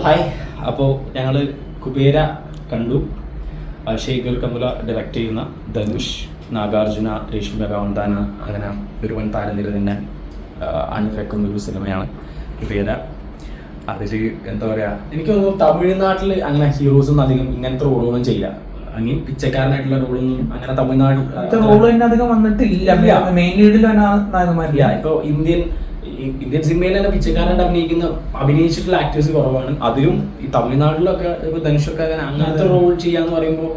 Hi, അപ്പോൾ ഞങ്ങൾ കുബേര കണ്ടു. ഷെയ്ഖുൽ കമുല ഡയറക്റ്റ് ചെയ്യുന്ന ധനുഷ്, നാഗാർജുന, രശ്മിക ഗവന്താന, അങ്ങനെ ഒരു വൻ താരനിര തന്നെ അണിനിരക്കുന്ന ഒരു സിനിമയാണ് കുബേര. അതിൽ എന്താ പറയുക, എനിക്ക് തോന്നുന്നു തമിഴ്നാട്ടിൽ അങ്ങനെ ഹീറോസൊന്നും അധികം ഇങ്ങനത്തെ റോളൊന്നും ചെയ്യില്ല. അങ്ങനെ പിച്ചക്കാരനായിട്ടുള്ള റോളൊന്നും അങ്ങനെ തമിഴ്നാട് റോള് തന്നെ അധികം വന്നിട്ടില്ല. മെയിൻ ലീഡിൽ ഇപ്പോൾ ഇന്ത്യൻ സിനിമയിൽ തന്നെ പിച്ചക്കാരനായിട്ട് അഭിനയിച്ചിട്ടുള്ള ആക്ടേഴ്സ് കുറവാണ്. അതിലും ഈ തമിഴ്നാട്ടിലൊക്കെ ഇപ്പൊ ധനുഷൊക്കെ അങ്ങനത്തെ റോൾ ചെയ്യാന്ന് പറയുമ്പോൾ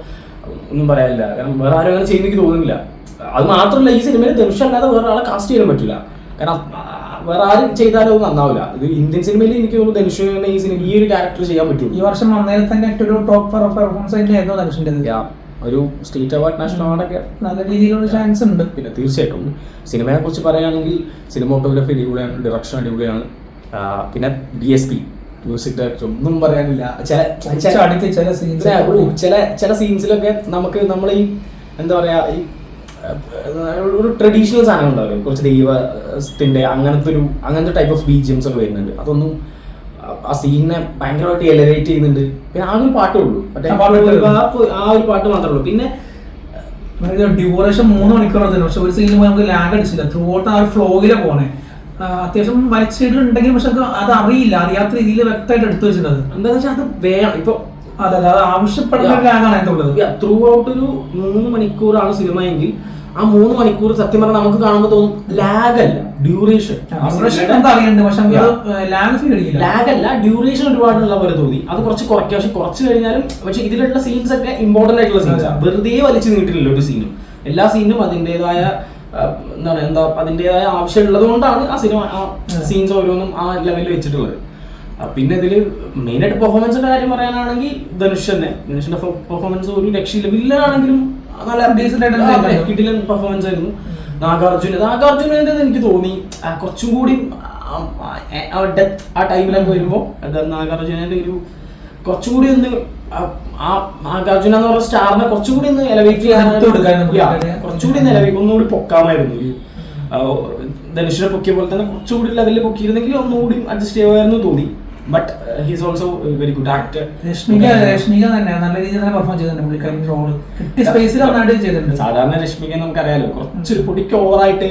ഒന്നും പറയാനില്ല. കാരണം വേറെ ആരും അങ്ങനെ ചെയ്യുന്ന എനിക്ക് തോന്നുന്നില്ല. അത് മാത്രമല്ല, ഈ സിനിമയിൽ ധനുഷ് അല്ലാതെ വേറെ ആളെ കാസ്റ്റ് ചെയ്യാൻ പറ്റില്ല. കാരണം വേറെ ആരും ചെയ്താലും അത് നന്നാവില്ല. ഇത് ഇന്ത്യൻ സിനിമയിൽ എനിക്ക് തോന്നുന്നു ധനുഷിനെ ഈ ഒരു ക്യാരക്ടർ ചെയ്യാൻ പറ്റും. ഈ വർഷം വന്നതിൽ തന്നെ ഏറ്റവും ടോപ്പ് പെർഫോമൻസ് തന്നെയായിരുന്നു ധനുഷിന്റെ. ഒരു സ്റ്റേറ്റ് അവാർഡ്, നാഷണൽ അവാർഡൊക്കെ നല്ല രീതിയിലുള്ള ചാൻസ് ഉണ്ട്. പിന്നെ തീർച്ചയായിട്ടും സിനിമയെ കുറിച്ച് പറയുകയാണെങ്കിൽ സിനിമോട്ടോഗ്രാഫി അടിപൊളിയാണ്, ഡയറക്ഷൻ അടിപൊളിയാണ്. പിന്നെ DSP മ്യൂസിക് ഡയറക്ടർ ഒന്നും പറയാനില്ല. ചില സീൻസിലൊക്കെ നമ്മൾ ഈ എന്താ പറയാ, ഈ ഒരു ട്രഡീഷണൽ സാധനം ഉണ്ടാവില്ല, കുറച്ച് ദൈവത്തിന്റെ അങ്ങനത്തെ ടൈപ്പ് ഓഫ് BGMs ഒക്കെ വരുന്നുണ്ട്. അതൊന്നും ആ സീനിനെ ഭയങ്കരമായിട്ട് എലവേറ്റ് ചെയ്യുന്നുണ്ട്. പിന്നെ ആ ഒരു പാട്ടേ ഉള്ളൂ, ആ ഒരു പാട്ട് മാത്രമേ ഉള്ളൂ. പിന്നെ ഡ്യൂറേഷൻ 3 മണിക്കൂറാണ്. പക്ഷെ ഒരു സീനിൽ നമുക്ക് ലാഗ് അടിച്ചില്ല. ത്രൂ ഔട്ട് ആ ഒരു ഫ്ലോയിലെ പോണേ. അത്യാവശ്യം വലിച്ചിട്ടുണ്ടെങ്കിൽ പക്ഷെ അത് അറിയാത്ത രീതിയിൽ വ്യക്തമായിട്ട് എടുത്തു വെച്ചിട്ടുണ്ട്. എന്താണെന്ന് വെച്ചാൽ അത് വേണം. ഇപ്പൊ അതെ, അത് ആവശ്യപ്പെടുന്ന ലാഗാണ് അതിനുള്ളത്. ത്രൂ ഔട്ട് ഒരു 3 മണിക്കൂറാണ് സിനിമ എങ്കിൽ ആ 3 മണിക്കൂർ സത്യം പറഞ്ഞാൽ നമുക്ക് കാണുമ്പോൾ തോന്നും ലാഗല്ല, ഡ്യൂറേഷൻ. ലാഗല്ല, ഡ്യൂറേഷൻ ഒരുപാടുള്ള പോലെ തോന്നി. അത് കുറച്ച് കുറയ്ക്കുക. പക്ഷെ കുറച്ച് കഴിഞ്ഞാലും പക്ഷെ ഇതിലുള്ള സീൻസ് ഒക്കെ ഇമ്പോർട്ടന്റ് ആയിട്ടുള്ള സീൻസാണ്. വെറുതെ വലിച്ചു നീട്ടില്ലല്ലോ ഒരു സീനും. എല്ലാ സീനും അതിൻ്റെതായ അതിൻ്റെതായ ആവശ്യമുള്ളത് കൊണ്ടാണ് ആ സിനിമ ആ സീൻസ് ഓരോന്നും ആ ലെവലിൽ വെച്ചിട്ടുള്ളത്. പിന്നെ ഇതിൽ മെയിനായിട്ട് പെർഫോമൻസിന്റെ കാര്യം പറയാനാണെങ്കിൽ ധനുഷിന്റെ പെർഫോമൻസ് ഒരു രക്ഷയില്ല. വില്ലനാണെങ്കിലും നല്ല കിടിലൻ പെർഫോമൻസ് ആയിരുന്നു. നാഗാർജുനന്റെ എനിക്ക് തോന്നി കുറച്ചും കൂടി ആ ടൈമിലൊക്കെ വരുമ്പോൾ നാഗാർജുനന്റെ ഒരു കുറച്ചും കൂടി ഒന്ന് നാഗാർജുന എന്ന് പറഞ്ഞ സ്റ്റാറിനെ കുറച്ചും കൂടി ഒന്ന് എലവേറ്റ് ഒന്നുകൂടി പൊക്കാമായിരുന്നു. ധനുഷിനെ പൊക്കിയ പോലെ തന്നെ കുറച്ചുകൂടി ലെവലിൽ പൊക്കിയിരുന്നെങ്കിൽ ഒന്നുകൂടി അഡ്ജസ്റ്റ് ചെയ്യുമായിരുന്നു തോന്നി. But he's also very good actor. Rashmika തന്നെ നല്ല രീതിയിൽ തന്നെ പെർഫോം ചെയ്തിട്ടുണ്ട്. റോള് കിട്ടിയ സ്പേസിൽ നന്നായിട്ട് ചെയ്തിട്ടുണ്ട്. സാധാരണ രശ്മിക നമുക്കറിയാലോ, കുറച്ച് പൊടിക്ക് ഓവറായിട്ട്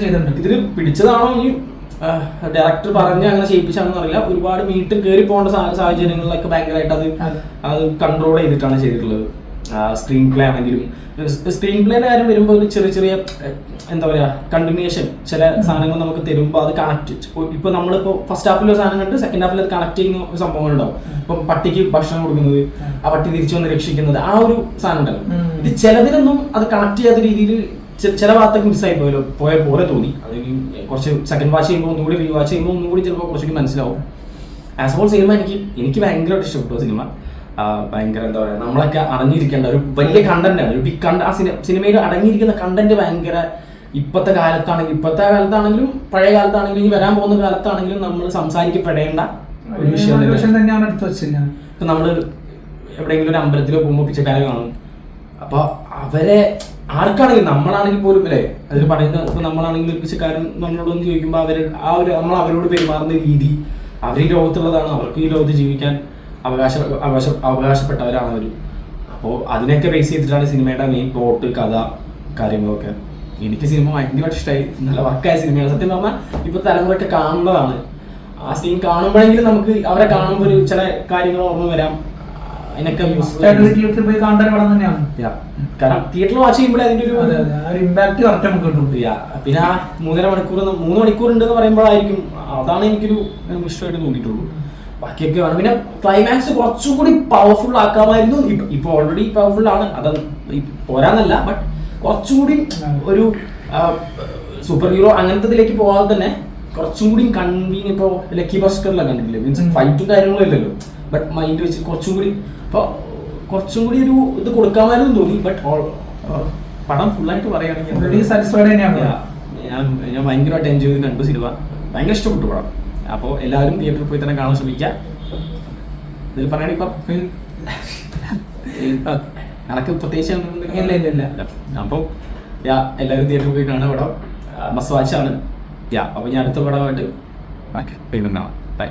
ചെയ്തിട്ടുണ്ട്. ഇതിൽ പിടിച്ചതാണോ ഈ ഡയറക്ടർ പറഞ്ഞ് അങ്ങനെ ചെയ്യിപ്പിച്ചാണെന്ന് അറിയില്ല. ഒരുപാട് മീറ്റർ കയറി പോകേണ്ട സാഹചര്യങ്ങളിലൊക്കെ ഭയങ്കരമായിട്ട് അത് കൺട്രോൾ ചെയ്തിട്ടാണ് ചെയ്തിട്ടുള്ളത്. സ്ക്രീൻ പ്ലേ ആണെങ്കിലും സ്ക്രീൻ പ്ലേയുടെ കാര്യം വരുമ്പോൾ ഒരു ചെറിയ എന്താ പറയാ കണ്ടിന്യൂഷൻ ചില സാധനങ്ങൾ നമുക്ക് തരുമ്പോൾ അത് കണക്ട്. ഇപ്പൊ നമ്മളിപ്പോ ഫസ്റ്റ് ഹാഫിൽ ഒരു സാധനം കണ്ട് സെക്കൻഡ് ഹാഫിൽ അത് കണക്ട് ചെയ്യുന്ന ഒരു സംഭവങ്ങളുണ്ടാവും. ഇപ്പൊ പട്ടിക്ക് ഭക്ഷണം കൊടുക്കുന്നത്, ആ പട്ടി തിരിച്ചു വന്ന് രക്ഷിക്കുന്നത്, ആ ഒരു സാധനം ഉണ്ടല്ലോ. ഇത് ചിലതിനൊന്നും അത് കണക്ട് ചെയ്യാത്ത രീതിയിൽ ചില ഭാഗത്തൊക്കെ മിസ്സായി പോയ പോലെ തോന്നി. അത് കുറച്ച് സെക്കൻഡ് വാച്ച് ചെയ്യുമ്പോൾ ഒന്നുകൂടി റീവാച്ച് ചെയ്യുമ്പോൾ ഒന്നുകൂടി ചിലപ്പോൾ കുറച്ചുകൂടി മനസ്സിലാവും. ആസ് ഓൾ സിനിമ എനിക്ക് ഭയങ്കരമായിട്ട് ഇഷ്ടപ്പെട്ടു. സിനിമ ഭയങ്കര എന്താ പറയുക, നമ്മളൊക്കെ അറിഞ്ഞിരിക്കേണ്ട ഒരു വലിയ കണ്ടന്റാണ്. ഒരു ബിഗ് ആ സിനിമയിൽ അടങ്ങിയിരിക്കുന്ന കണ്ടന്റ് ഭയങ്കര ഇപ്പോഴത്തെ കാലത്താണെങ്കിലും പഴയ കാലത്താണെങ്കിലും ഇനി വരാൻ പോകുന്ന കാലത്താണെങ്കിലും നമ്മൾ സംസാരിക്കപ്പെടേണ്ട ഒരു വിഷയം തന്നെയാണ് എടുത്തു വെച്ചിരിക്കുന്നത്. ഇപ്പൊ നമ്മള് എവിടെയെങ്കിലും ഒരു അമ്പലത്തിലോ പോകുമ്പോൾ പിച്ചക്കാരെ കാണും. അപ്പൊ അവരെ ആർക്കാണെങ്കിലും നമ്മളാണെങ്കിൽ പോലും അല്ലേ അതിൽ പറയുന്ന ഇപ്പൊ നമ്മളാണെങ്കിലും ഒരു പിച്ചക്കാരൻ നമ്മളോടൊന്ന് ചോദിക്കുമ്പോൾ നമ്മൾ അവരോട് പെരുമാറുന്ന രീതി, അവർ ഈ ലോകത്തുള്ളതാണ്, അവർക്ക് ഈ ലോകത്ത് ജീവിക്കാൻ അവകാശപ്പെട്ടവരാണ് അവർ. അപ്പോൾ അതിനൊക്കെ ബേസ് ചെയ്തിട്ടാണ് സിനിമയുടെ മെയിൻ പ്ലോട്ട്, കഥ, കാര്യങ്ങളൊക്കെ. എനിക്ക് സിനിമ ഭയങ്കരമായിട്ട് ഇഷ്ടമായി. നല്ല വർക്കായ സിനിമയാണ്. സത്യം പറഞ്ഞാൽ ഇപ്പൊ തലമുറയൊക്കെ കാണുന്നതാണ്. ആ സീൻ കാണുമ്പോഴെങ്കിലും നമുക്ക് അവരെ കാണുമ്പോൾ ഒരു ചില കാര്യങ്ങൾ ഓർമ്മ വരാം. അതിനൊക്കെ പോയി കാണേണ്ട പടം തന്നെയാണ്. കാരണം തിയേറ്ററിൽ വാച്ച് ചെയ്യുമ്പോഴേ അതിന്റെ ഒരു ഇമ്പാക്ട് കറക്റ്റ് നമുക്ക് കിട്ടും. പിന്നെ ആ 3 മണിക്കൂർ ഉണ്ടെന്ന് പറയുമ്പോഴായിരിക്കും അതാണ് എനിക്കൊരു ഇഷ്ടമായിട്ട് തോന്നിയിട്ടുള്ളൂ. ബാക്കിയൊക്കെ വേണം. പിന്നെ ക്ലൈമാക്സ് കുറച്ചും കൂടി പവർഫുൾ ആക്കാമായിരുന്നു. ഇപ്പൊ ഓൾറെഡി പവർഫുൾ ആണ്, അത് പോരാന്നല്ല, ബട്ട് കുറച്ചും കൂടി ഒരു സൂപ്പർ ഹീറോ അങ്ങനത്തെ പോകാതെ തന്നെ കുറച്ചും കൂടി കൺവീനിയൻ. ഇപ്പൊ ലക്കി ഭാസ്കറിലൊക്കെ കണ്ടിട്ടില്ലേ, മീൻസ് ഫൈറ്റും കാര്യങ്ങളും ഇല്ലല്ലോ, ബട്ട് മൈൻഡ് വെച്ച് കുറച്ചും കൂടി ഒരു ഇത് കൊടുക്കാമായിരുന്നു തോന്നി. ബട്ട് പടം ഫുള്ളായിട്ട് പറയുകയാണെങ്കിൽ സാറ്റിസ്ഫൈഡ് തന്നെയാണ്. ഞാൻ ഭയങ്കരമായിട്ട് എൻജോയ് ചെയ്ത് കണ്ടു സിനിമ. ഭയങ്കര ഇഷ്ടപ്പെട്ടു പടം. അപ്പോൾ എല്ലാവരും തിയേറ്ററിൽ പോയി തന്നെ കാണാൻ ശ്രമിക്കുക. ഇതിൽ പറയുകയാണെങ്കിൽ ഇപ്പം കണക്ക് പ്രത്യേകിച്ച് ഇല്ല. അപ്പോൾ എല്ലാവരും തിയേറ്ററിൽ പോയി കാണാൻ പടം മസ്റ്റ് വാച്ചാണ്. അപ്പോൾ ഞാൻ അടുത്ത പടമായിട്ട് ബൈ.